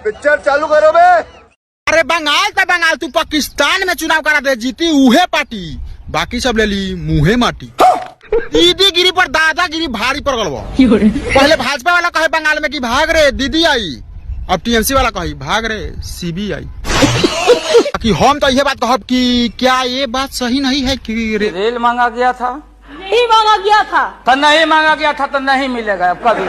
Picture चालू करो बे। अरे बंगाल तो बंगाल, तू पाकिस्तान में चुनाव करा दे, जीती उहे पार्टी, बाकी सब ले ली मुहे माटी। दीदी गिरी पर दादागिरी भारी पड़ गल। पहले भाजपा वाला कहे बंगाल में कि भाग रे दीदी आई, अब टीएमसी वाला कही भाग रे सीबीआई। कि हम तो ये बात कहब कि क्या ये बात सही नहीं है कि रेल मांगा गया था, नहीं मांगा गया था, तो नहीं मांगा गया था, तो नहीं मिलेगा अब कभी।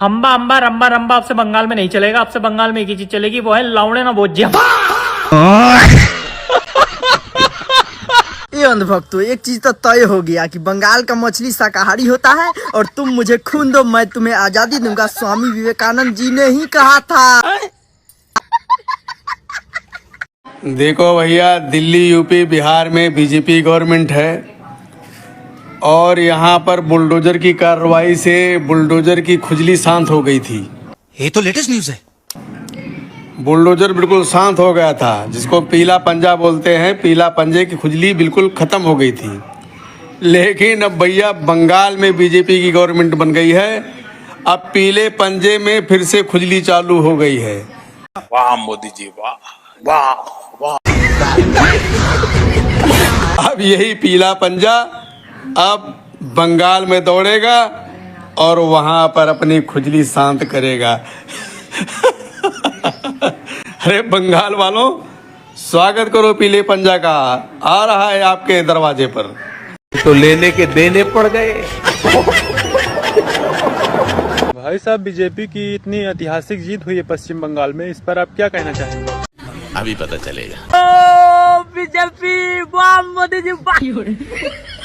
अम्बा अम्बा रंबा रंबा आपसे बंगाल में नहीं चलेगा, आपसे बंगाल में एक ही चीज चलेगी, वो है लावड़े ना बोझिया। ये अंधभक्तों, एक चीज तो तय हो गया कि बंगाल का मछली शाकाहारी होता है और तुम मुझे खून दो मैं तुम्हें आजादी दूंगा, स्वामी विवेकानंद जी ने ही कहा था। देखो भैया, दिल्ली यूपी बिहार में बीजेपी गवर्नमेंट है और यहाँ पर बुलडोजर की कार्रवाई से बुलडोजर की खुजली शांत हो गई थी। ये तो लेटेस्ट न्यूज है। बुलडोजर बिल्कुल शांत हो गया था, जिसको पीला पंजा बोलते हैं, पीला पंजे की खुजली बिल्कुल खत्म हो गई थी। लेकिन अब भैया बंगाल में बीजेपी की गवर्नमेंट बन गई है, अब पीले पंजे में फिर से खुजली चालू हो गई है। वाह मोदी जी, वाह वाह वाह। अब यही पीला पंजा अब बंगाल में दौड़ेगा और वहां पर अपनी खुजली शांत करेगा। अरे बंगाल वालों, स्वागत करो पीले पंजा का, आ रहा है आपके दरवाजे पर। तो लेने के देने पड़ गए। भाई साहब, बीजेपी की इतनी ऐतिहासिक जीत हुई है पश्चिम बंगाल में, इस पर आप क्या कहना चाहेंगे? अभी पता चलेगा। बीजेपी वाह मोदी जी वाह।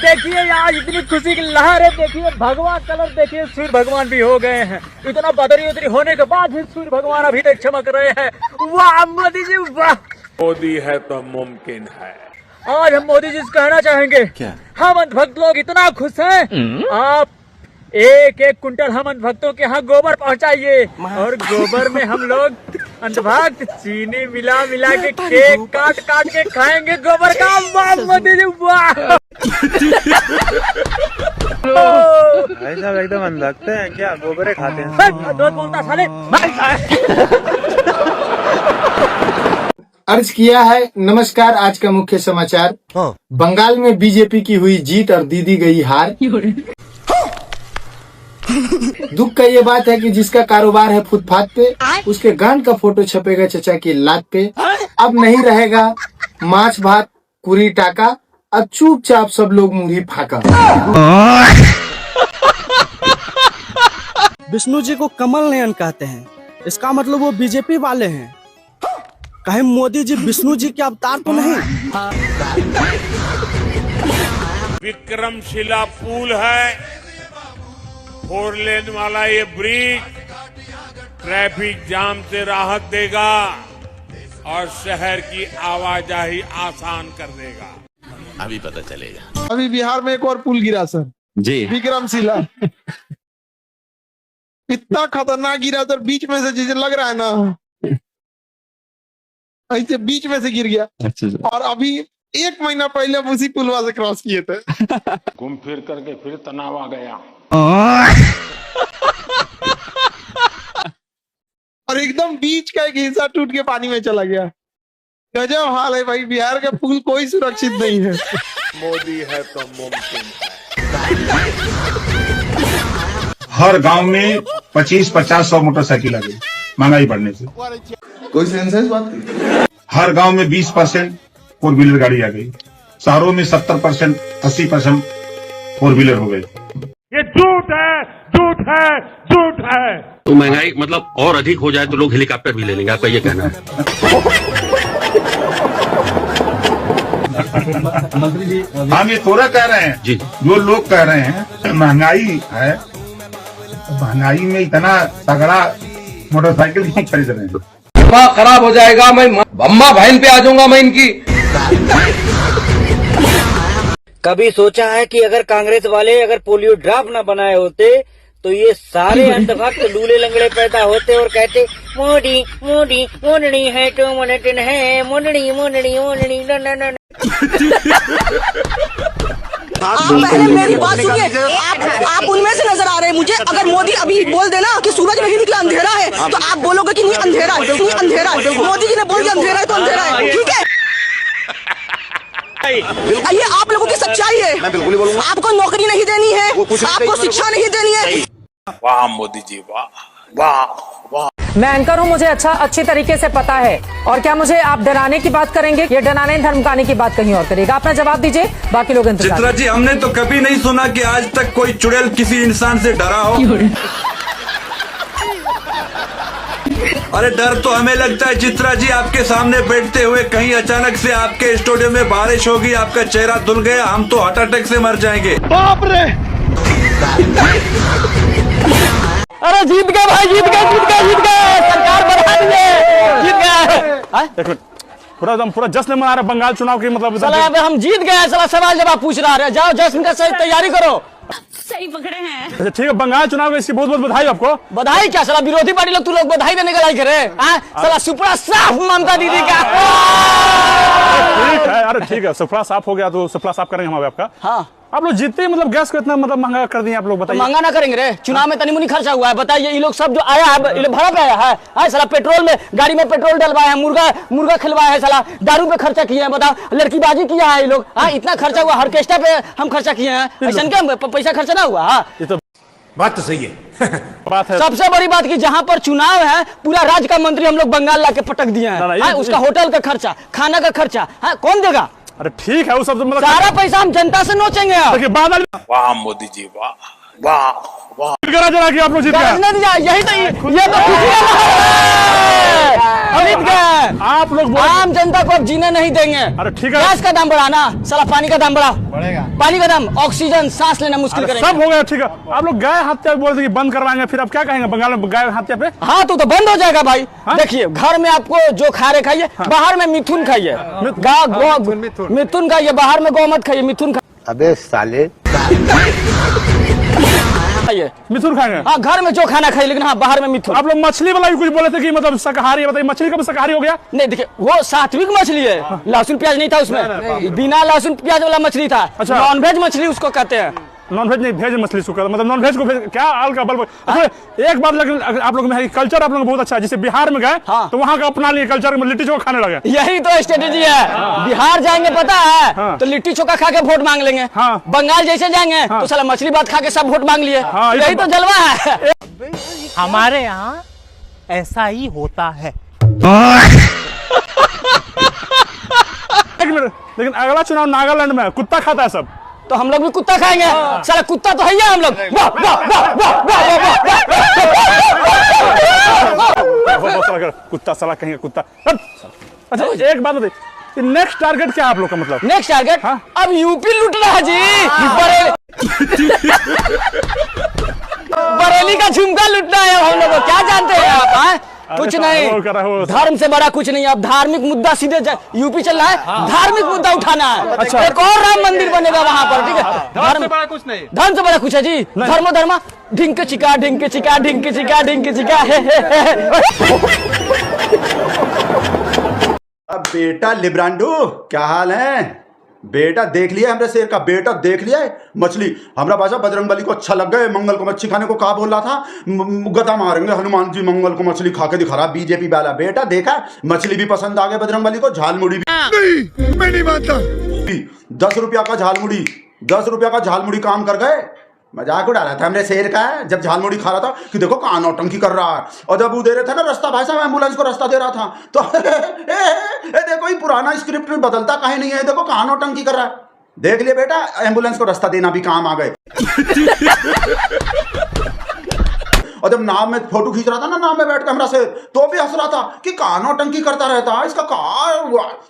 देखिए आज इतनी खुशी की लहर है, देखिए भगवान कलर, देखिए सूर्य भगवान भी हो गए हैं, इतना बदरी उदरी होने के बाद भी सूर्य भगवान अभी तक चमक रहे हैं। वाह मोदी जी वाह। मोदी है तो मुमकिन है। आज हम मोदी जी से कहना चाहेंगे क्या? हम अंधभक्त लोग इतना खुश हैं, आप एक एक कुंटल हम अंधभक्तों के यहाँ गोबर पहुँचाइए और गोबर में हम लोग अंधभक्त चीनी मिला मिला के केक काट काट के खाएंगे गोबर का। वाह मोदी जी वाह। भाई साहब एकदम अंधभक्त हैं क्या? गोबरे खाते हैं? दोस्त बोलता साले। अर्ज किया है। नमस्कार, आज का मुख्य समाचार। बंगाल में बीजेपी की हुई जीत और दीदी गई हार। दुख का ये बात है कि जिसका कारोबार है फुटपाथ पे, उसके गांड का फोटो छपेगा चचा की लात पे। अब नहीं रहेगा माछ भात कुरी टाका, अब चुपचाप सब लोग मुंह फाका। विष्णु जी को कमल नयन कहते हैं, इसका मतलब वो बीजेपी वाले हैं। कहीं मोदी जी विष्णु जी के अवतार तो नहीं? विक्रमशिला पुल है, 4 लेन वाला ये ब्रिज ट्रैफिक जाम से राहत देगा और शहर की आवाजाही आसान कर देगा। अभी पता चलेगा। अभी बिहार में एक और पुल गिरा सर जी, विक्रमशिला। इतना खतरनाक गिरा सर, बीच में से जैसे लग रहा है ना ऐसे बीच में से गिर गया। अच्छा। और अभी 1 महीना पहले हम उसी पुलवा से क्रॉस किए थे। घूम फिर करके फिर तनाव आ गया और एकदम बीच का एक हिस्सा टूट के पानी में चला गया। गजब हाल है भाई, बिहार का पुल कोई सुरक्षित नहीं है। मोदी है तो मुमकिन है। हर गांव में 25-50-100 मोटरसाइकिल आ गई महंगाई बढ़ने से। कोई सेंस है इस बात की? हर गांव में 20% 4 व्हीलर गाड़ी आ गई। शहरों में 70%, 80% 4 व्हीलर हो गए। ये झूठ है, झूठ है, झूठ है। तो महंगाई मतलब और अधिक हो जाए तो लोग हेलीकॉप्टर भी ले लेंगे, आपका ये कहना है? मंत्री जी, हम ये थोड़ा कह रहे हैं जी, जो लोग कह रहे हैं महंगाई है, महंगाई में इतना तगड़ा मोटरसाइकिल नहीं खरीद रहे हैं। खराब हो जाएगा, मैं अम्मा बहन पे आ जाऊंगा मैं इनकी। कभी सोचा है कि अगर कांग्रेस वाले अगर पोलियो ड्रॉप न बनाए होते तो ये सारे अंधभक्त लूले लंगड़े पैदा होते और कहते मोदी मोदी मोदनी है तो मोनटन है, मोदनी मोदनी मोदनी न। आप पहले मेरी बात सुनिए, आप उनमें से नजर आ रहे हैं मुझे। अगर मोदी अभी बोल देना कि सूरज नहीं निकला अंधेरा है तो आप बोलोगे कि नहीं अंधेरा है, नहीं अंधेरा है। मोदी जी ने बोल दिया अंधेरा है तो अंधेरा है, ठीक है। ये आप लोगों की सच्चाई है। मैं बिल्कुल बोलूंगा। आपको नौकरी नहीं देनी है, आपको शिक्षा नहीं देनी है। वाह मोदी जी वाह वाह वाह। मैं एंकर हूँ, मुझे अच्छी तरीके से पता है। और क्या मुझे आप डराने की बात करेंगे, ये डराने धमकाने की बात कहीं और करेगा? अपना जवाब दीजिए, बाकी लोग इंतजार। चित्रा जी, हमने तो कभी नहीं सुना कि आज तक कोई चुड़ैल किसी इंसान से डरा हो। अरे डर तो हमें लगता है चित्रा जी, आपके सामने बैठते हुए कहीं अचानक से आपके स्टूडियो में बारिश होगी, आपका चेहरा धुल गया, हम तो हार्ट अटैक से मर जाएंगे। बाप रे। अरे जीत गए भाई, जीत गए, सरकार बना दिए, जीत गए। पूरा जश्न मना रहे बंगाल चुनाव की, मतलब साला हम जीत गए। साला सवाल जवाब पूछ रहा है, जाओ जश्न का सही तैयारी करो। सही पकड़े हैं। अच्छा ठीक है, बंगाल चुनाव में इसकी बहुत बहुत बधाई आपको। बधाई क्या साला, विरोधी पार्टी लोग तू लोग बधाई देने का लायक है। साला सुपड़ा साफ ममता दीदी का। ठीक है, अरे ठीक है, सफला साफ हो गया तो सफला साफ करेंगे हम आपका। हाँ आप लोग जीतते मतलब गैस को इतना मतलब महंगा कर दिए आप लोग, बताइए। महंगा ना करेंगे रे, चुनाव में तनी मुनी खर्चा हुआ है। बताइए ये लोग सब जो आया है, ये भरा पे आया है। साला पेट्रोल में, गाड़ी में पेट्रोल डलवाया है, मुर्गा खिलवाया है, साला दारू पे खर्चा किए हैं। बताओ लड़कीबाजी किया है ये लोग। इतना खर्चा हुआ, ऑर्केस्ट्रा पे हम खर्चा किए हैं। ऐसा क्या पैसा खर्चा ना हुआ? ये तो बात तो सही है। बात है। सबसे बड़ी बात की जहाँ पर चुनाव है, पूरा राज्य का मंत्री हम लोग बंगाल ला के पटक दिए हैं। उसका होटल का खर्चा, खाना का खर्चा कौन देगा? अरे ठीक है, वो सब मतलब सारा पैसा हम जनता से नोचेंगे। वाह मोदी जी वाह वाह वाह। जरा कि आप लोग जीत गए। यही तो, ये तो जीत गए। आप लोग आम जनता को अब जीने नहीं देंगे। अरे ठीक है, गैस का दाम बढ़ाना, साला पानी का दाम बढ़ेगा, पानी का दाम, ऑक्सीजन, सांस लेना मुश्किल करेगा। सब हो गया ठीक है। आप लोग गाय हत्या बोलते कि बंद करवाएंगे, फिर आप क्या कहेंगे बंगाल में गाय हत्या पे? हाँ तो बंद हो जाएगा भाई। देखिए घर में आपको जो खा रहे खाइए, बाहर में मिथुन खाइए, मिथुन खाइए, बाहर में गौ मत खाइए, मिथुन खाइए। अबे साले मिथुन खाएंगे। हाँ घर में जो खाना खाइए, लेकिन हाँ बाहर में मिथुन। आप लोग मछली वाला भी कुछ बोले थे कि मतलब शाकाहारी है, बताइए मछली कब शाकाहारी हो गया? नहीं देखिए, वो सात्विक मछली है, लहसुन प्याज नहीं था उसमें, बिना लहसुन प्याज वाला मछली था। अच्छा, नॉनवेज मछली उसको कहते हैं। नॉनवेज नहीं, वेज मछली सुखा, मतलब नॉनवेज को क्या आल का बल। एक बात लेकिन आप लोग में कल्चर आप लोग बहुत अच्छा है। जैसे बिहार में गए तो वहाँ का अपना लिए कल्चर में लिट्टी चोखा खाने लगे। यही तो स्ट्रेटेजी है। बिहार जाएंगे पता है तो लिट्टी चोखा खा के वोट मांग लेंगे। बंगाल जैसे जाएंगे तो साला मछली भात खा के सब वोट मांग लिए। यही तो जलवा है। हमारे यहाँ ऐसा ही होता है। लेकिन अगला चुनाव नागालैंड में कुत्ता खाता है सब, तो हम लोग भी कुत्ता खाएंगे। साला कुत्ता तो है ही हम लोग। कुत्ता साला कहेंगे कुत्ता। अच्छा एक बात बताइए, नेक्स्ट टारगेट क्या है आप लोग का? मतलब नेक्स्ट टारगेट अब यूपी लूट रहा है जी। बरेली का झुमका लूटना है हम लोग को, क्या जानते हैं आप? कुछ नहीं, धर्म से बड़ा कुछ नहीं। अब धार्मिक मुद्दा सीधे यूपी चल रहा है, धार्मिक मुद्दा उठाना है। अच्छा, एक और राम मंदिर बनेगा वहाँ पर, ठीक है? धर्म से बड़ा कुछ नहीं, धर्म से बड़ा कुछ है जी। धर्मो धर्मा ढिंक चिका ढिंक चिका ढिंक चिका ढिंक चिका। अब बेटा लिब्रांडो क्या हाल है? बेटा देख लिया हमरे शेर का, बेटा देख लिया मछली। हमरा बाजा बजरंगबली को अच्छा लग गए, मंगल को मच्छी खाने को कहा बोल रहा था, गदा मारेंगे हनुमान जी मंगल को मछली खा के दिखा रहा बीजेपी वाला। बेटा देखा मछली भी पसंद आ गया बजरंगबली को, झालमुड़ी भी। नहीं मैं नहीं मानता। 10 रुपया का झालमुड़ी, 10 रुपया का झालमुड़ी काम कर गए। मजाक उड़ा रहा था हमने शेर का, जब झालमुड़ी खा रहा था कि देखो कहाँ नौटंकी कर रहा है। और जब वो दे रहे थे ना रास्ता, भाई साहब एम्बुलेंस को रास्ता दे रहा था तो देखो ये पुराना स्क्रिप्ट में बदलता कहीं नहीं है, देखो कहाँ नौटंकी कर रहा है। देख लिया बेटा, एम्बुलेंस को रास्ता देना भी काम आ गए। और जब नाव में फोटो खींच रहा था ना, नाव में बैठ के हमरा से, तो भी हंस रहा था कि कहाँ नौटंकी करता रहता है इसका कहाँ।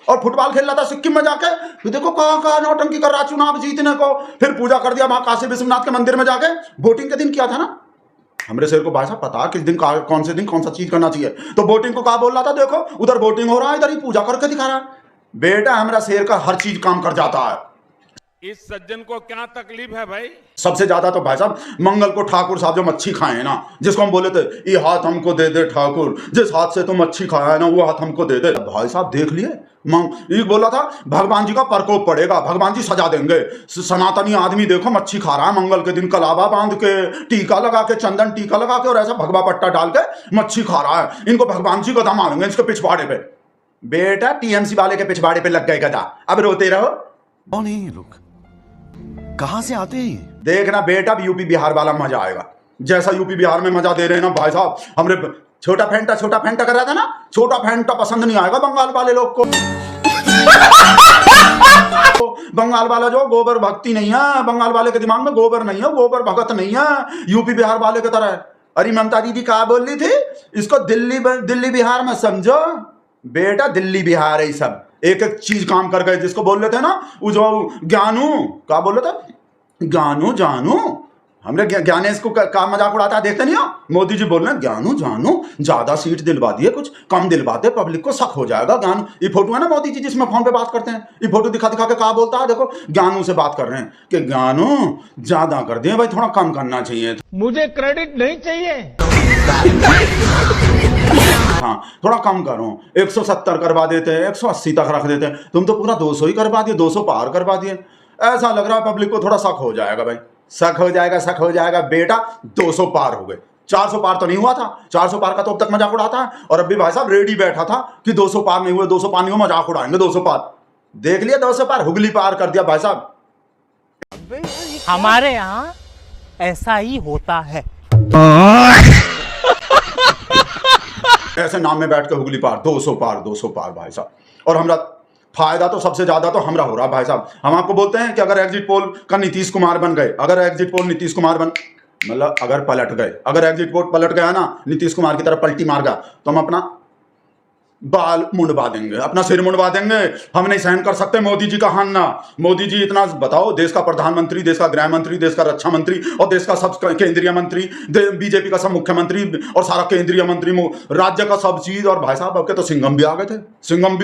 और फुटबॉल खेल रहा था सिक्किम में जाके, तो देखो कहाँ नौटंकी कर रहा चुनाव जीतने को। फिर पूजा कर दिया वहां काशी विश्वनाथ के मंदिर में जाके, वोटिंग के दिन किया था ना। हमरे शेर को भाई साहब पता किस दिन कौन से दिन कौन सा चीज करना चाहिए। तो वोटिंग को कहा बोल रहा था, देखो उधर वोटिंग हो रहा है, इधर ही पूजा करके दिखा रहा है। बेटा हमारा शेर का हर चीज काम कर जाता है। इस सज्जन को क्या तकलीफ है भाई? सबसे ज्यादा तो भाई साहब मंगल को ठाकुर साहब जो मच्छी खाए हैं ना, जिसको हम बोले थे ये हाथ हमको दे दे ठाकुर, जिस हाथ से तुम मच्छी खाया है ना वो हाथ हमको दे दे। भाई साहब देख लिए ये बोला था भगवान जी का प्रकोप पड़ेगा, भगवान जी सजा देंगे। सनातनी आदमी देखो मच्छी खा रहा है मंगल के दिन, कलावा बांध के, टीका लगा के, चंदन टीका लगा के और ऐसा भगवा पट्टा डाल के मच्छी खा रहा है। इनको भगवान जी गदा मारेंगे इसके पिछवाड़े पे। बेटा टीएमसी वाले के पिछवाड़े पे लग गए गदा, अब रोते रहो। कौन है ये लोग, कहां से आते हैं? देखना बेटा यूपी बिहार वाला मजा आएगा, जैसा यूपी बिहार में मजा दे रहे हैं ना भाई साहब। हमने छोटा फेंटा कर रहा था ना, छोटा फेंटा पसंद नहीं आएगा बंगाल वाले लोग को। बंगाल वाला जो गोबर भक्ति नहीं है, बंगाल वाले के दिमाग में गोबर नहीं है, गोबर भगत नहीं है, यूपी बिहार वाले की तरह। अरे ममता दीदी क्या बोल रही थी, इसको दिल्ली बिहार में समझो बेटा, दिल्ली बिहार है सब, एक एक चीज काम कर गए। जिसको बोल रहे थे ना वो जो ज्ञानू, क्या बोल रहे थे, ज्ञानू जानू, हमने ज्ञानेश को का मजाक उड़ाता है, देखते नहीं हो? मोदी जी बोल रहे हैं ज्ञानू जानू, ज्यादा सीट दिलवा दिए, कुछ कम दिलवाते, पब्लिक को शक हो जाएगा। ज्ञानू, ये फोटो है ना मोदी जी जिसमें फोन पे बात करते हैं, ये फोटो दिखा के कहा बोलता है, देखो ज्ञानू से बात कर रहे हैं कि ज्ञानू ज्यादा कर दिए भाई, थोड़ा कम करना चाहिए। मुझे क्रेडिट नहीं चाहिए। हाँ थोड़ा कम करो, 170 करवा देते हैं, 180 तक रख देते हैं, तुम तो पूरा 200 ही करवा दिए, 200 पार करवा दिए। ऐसा लग रहा है पब्लिक को थोड़ा शक हो जाएगा भाई, शक हो जाएगा बेटा। 200 पार हो गए, 400 पार तो नहीं हुआ था, 400 पार का तो अब तक मजाक उड़ाता है। और अभी भाई साहब रेडी बैठा था कि 200 पार नहीं हुए, 200 पार नहीं हुआ, मजाक उड़ाएंगे 200 पार। देख लिया 200 पार, हुगली पार कर दिया भाई साहब। हमारे यहाँ ऐसा ही होता है। ऐसे नाम में बैठ के हुगली पार, 200 पार भाई साहब। और हमरा फायदा तो सबसे ज्यादा तो हमरा हो रहा भाई साहब। हम आपको बोलते हैं कि अगर एग्जिट पोल का नीतीश कुमार बन गए, अगर एग्जिट पोल नीतीश कुमार मतलब अगर पलट गए, अगर एग्जिट पोल पलट गया ना, नीतीश कुमार की तरफ पलटी मार गया, तो हम अपना बाल मुंडवा देंगे, अपना सिर मुंडवा देंगे। हम नहीं सहन कर सकते मोदी जी का हानना। मोदी जी इतना बताओ, देश का प्रधानमंत्री, देश का गृह मंत्री, देश का रक्षा मंत्री और देश का सब केंद्रीय मंत्री, बीजेपी का सब मुख्यमंत्री और सारा केंद्रीय मंत्री, राज्य का सब चीज। और भाई साहब अब के तो सिंघम भी आ गए थे, सिंघम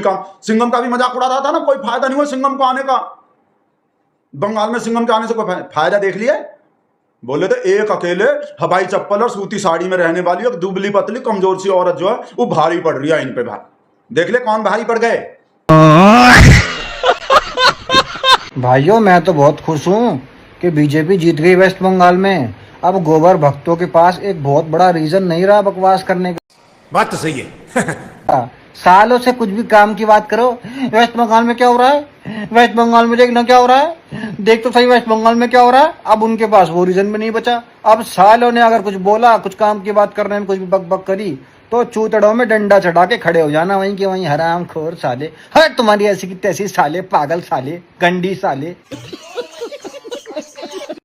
का भी मजाक उड़ा रहा था ना, कोई फायदा नहीं हुआ सिंघम को आने का। बंगाल में सिंघम के आने से कोई फायदा देख लिया? बोले थे एक अकेले हवाई चप्पल और सूती साड़ी में रहने वाली एक दुबली पतली कमजोर सी औरत जो है वो भारी पड़ रही है इन पे। देख ले कौन भारी पड़ गए। भाइयों मैं तो बहुत खुश हूँ कि बीजेपी जीत गई वेस्ट बंगाल में। अब गोबर भक्तों के पास एक बहुत बड़ा रीजन नहीं रहा बकवास करने का। बात तो सही है। सालों से कुछ भी काम की बात करो, वेस्ट बंगाल में क्या हो रहा है, वेस्ट बंगाल में देखना क्या हो रहा है, देख तो सही वेस्ट बंगाल में क्या हो रहा है। अब उनके पास वो रीजन भी नहीं बचा। अब सालों ने अगर कुछ बोला, कुछ काम की बात करने में कुछ भी बक करी तो चूतड़ों में डंडा चढ़ा के खड़े हो जाना वहीं के वहीं, हराम खोर साले, हर तुम्हारी ऐसी की तैसी साले, पागल साले, गंडी साले।